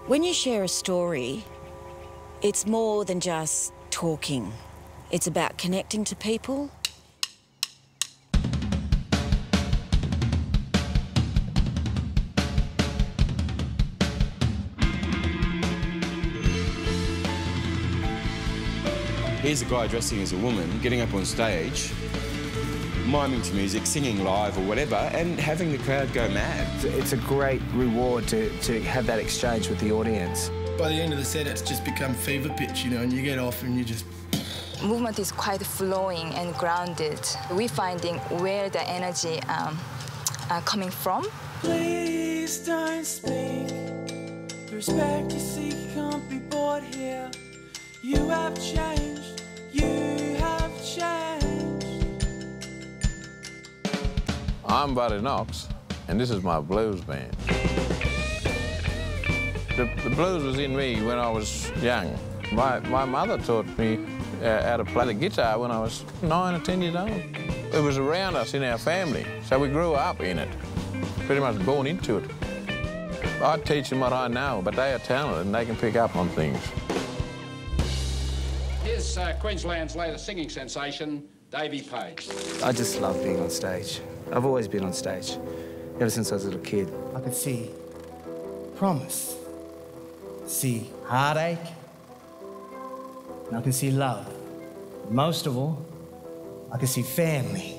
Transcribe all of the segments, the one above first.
When you share a story, it's more than just talking. It's about connecting to people. Here's a guy dressing as a woman, getting up on stage, miming to music, singing live or whatever, and having the crowd go mad. It's a great reward to have that exchange with the audience. By the end of the set, it's just become fever pitch, you know, and you get off and you just... Movement is quite flowing and grounded. We're finding where the energy are coming from. Please don't speak. The respect you seek can't be bought here. You have changed. You have changed. I'm Buddy Knox, and this is my blues band. The blues was in me when I was young. My mother taught me how to play the guitar when I was 9 or 10 years old. It was around us in our family, so we grew up in it, pretty much born into it. I teach them what I know, but they are talented and they can pick up on things. Here's Queensland's latest singing sensation, Davey Page. I just love being on stage. I've always been on stage, ever since I was a little kid. I could see promise, see heartache, and I can see love. Most of all, I can see family.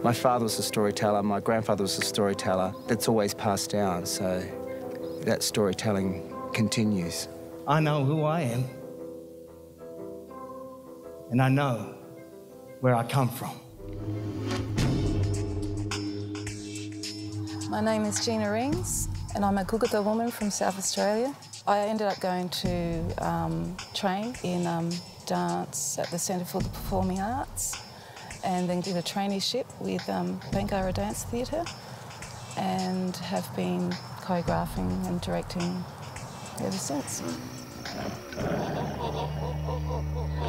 My father was a storyteller, my grandfather was a storyteller. That's always passed down, so that storytelling continues. I know who I am, and I know where I come from. My name is Gina Rings, and I'm a Gugata woman from South Australia. I ended up going to train in dance at the Centre for the Performing Arts, and then did a traineeship with Bangara Dance Theatre, and have been choreographing and directing ever since.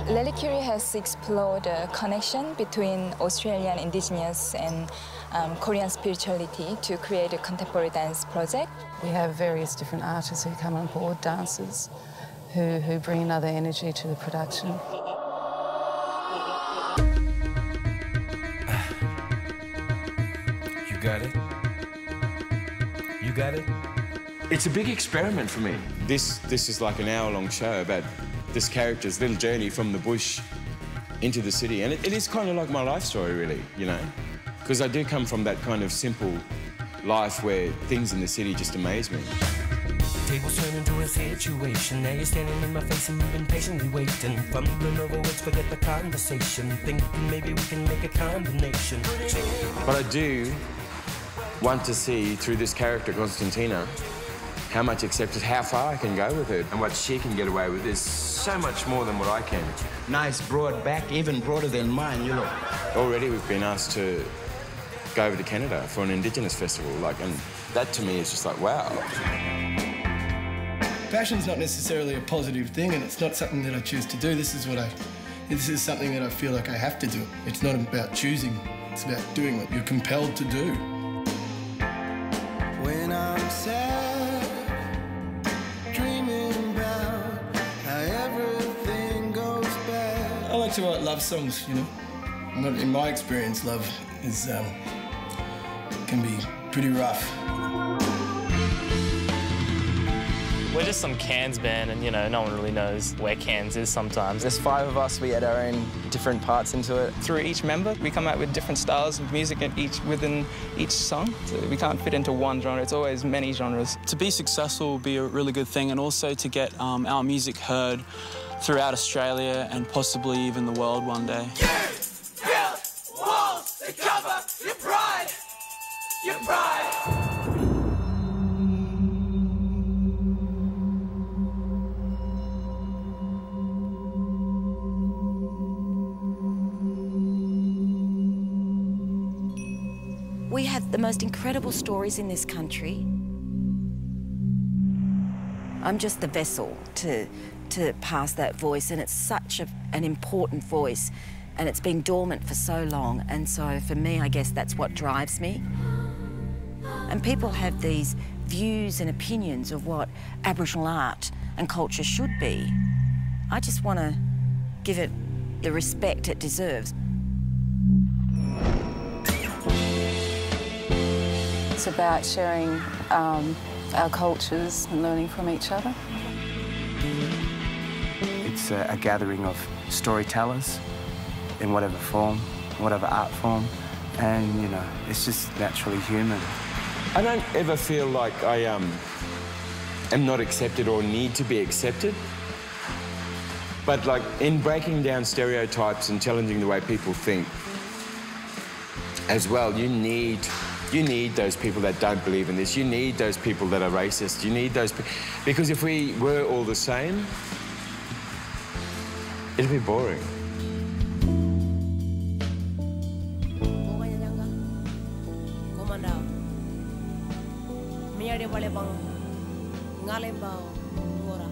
Lily Curie has explored a connection between Australian Indigenous and Korean spirituality to create a contemporary dance project. We have various different artists who come on board, dancers, who bring another energy to the production. You got it? You got it? It's a big experiment for me. This is like an hour-long show about this character's little journey from the bush into the city. And it is kind of like my life story, really, you know? Because I do come from that kind of simple life where things in the city just amaze me. Tables turn into a situation. Now you're standing in my face and you've been patiently waiting. Fumbling over words, forget the conversation. Thinking maybe we can make a combination. But I do want to see, through this character, Constantina, how much acceptance, how far I can go with her. And what she can get away with is so much more than what I can. Nice broad back, even broader than mine, you know. Already we've been asked to go over to Canada for an Indigenous festival, and that to me is just like, wow. Passion's not necessarily a positive thing, and it's not something that I choose to do. This is something that I feel like I have to do. It's not about choosing, it's about doing what you're compelled to do. When I'm sad, dreaming about how everything goes bad. I like to write love songs, you know. In my experience, love is can be pretty rough. We're just some Cairns band, and, you know, no one really knows where Cairns is sometimes. There's 5 of us, we add our own different parts into it. Through each member, we come out with different styles of music within each song. So we can't fit into one genre, it's always many genres. To be successful will be a really good thing, and also to get our music heard throughout Australia and possibly even the world one day. You build walls to cover your pride, your pride. We have the most incredible stories in this country. I'm just the vessel to pass that voice, and it's such an important voice, and it's been dormant for so long, and so for me, I guess that's what drives me. And people have these views and opinions of what Aboriginal art and culture should be. I just want to give it the respect it deserves. It's about sharing our cultures and learning from each other. It's a gathering of storytellers in whatever form, whatever art form, and, you know, it's just naturally human. I don't ever feel like I am not accepted or need to be accepted. But, like, in breaking down stereotypes and challenging the way people think as well, you need those people that don't believe in this. You need those people that are racist. You need those because if we were all the same, it'd be boring. Ngale bao ngora